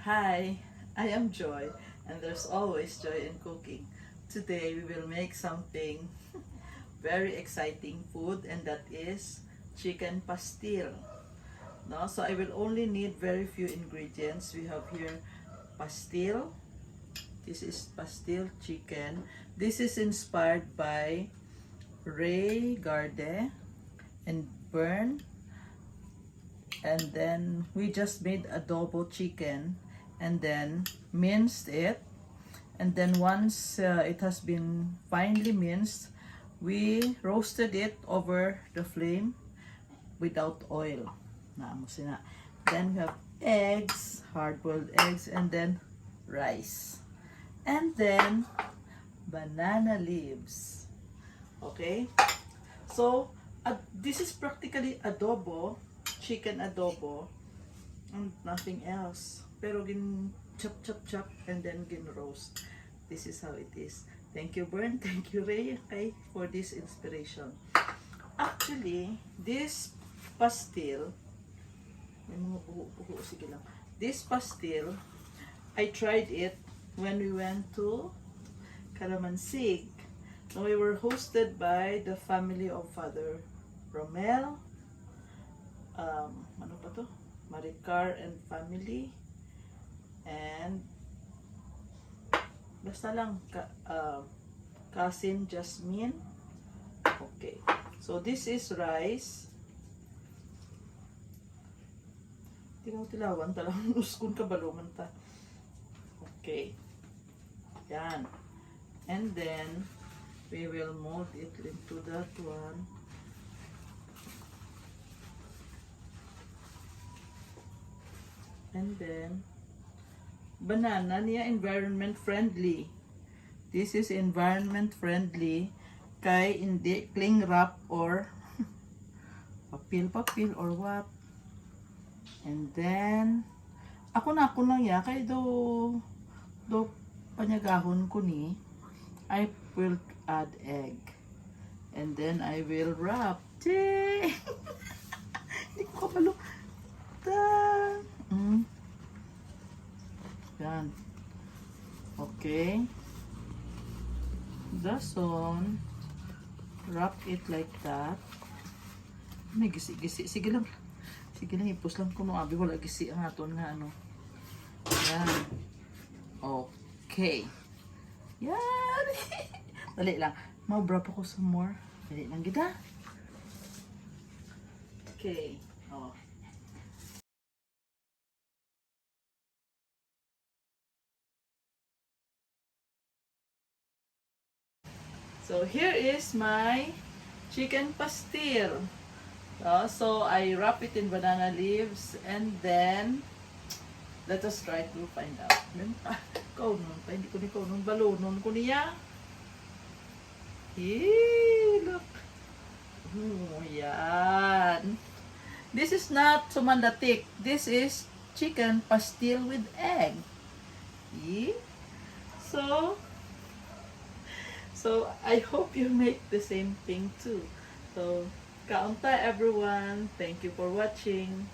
Hi, I am Joy, and there's always joy in cooking. Today we will make something very exciting food, and that is chicken pastil. No, so I will only need very few ingredients. We have here pastil. This is pastil chicken. This is inspired by Ray Garde and Bern, and then we just made adobo chicken and then minced it, and then once it has been finely minced, we roasted it over the flame without oil. Then we have eggs, hard-boiled eggs, and then rice, and then banana leaves. Okay, so this is practically adobo, chicken adobo, and nothing else. Pero gin chop chop chop and then gin roast. This is how it is. Thank you, Bern. Thank you, Ray, okay, for this inspiration. Actually, this pastil, sige lang. This pastil, I tried it when we went to Calamansig. So we were hosted by the family of Father Romel, ano pa to? Maricar and family, and basta lang cousin Jasmine. Okay, so this is rice. Tilawan talang uskon ka baluman ta. Okay, yan, and then we will mold it into that one. And then banana niya environment friendly. This is environment friendly kay hindi cling wrap or papel or what. And then ako lang ya kay do panyagahon ko ni, I will add egg, and then I will wrap. Hindi ko kapalo. Yan. Okay. Dason, wrap it like that. May gisi. Sige lang, ipos lang ko no abi wala gisi ang aton nga ano. Yan. Okay. Yan. Dali lang. Ma-wrap ako some more. Dali lang kita. Okay. Oh. So here is my chicken pastil. So I wrap it in banana leaves, and then let us try to find out. Kaunon pa, hindi ko ni kaunon, balonon ko niya. Look. Oh, yan. This is not sumandatik. This is chicken pastil with egg. So I hope you make the same thing too. So kaunta everyone. Thank you for watching.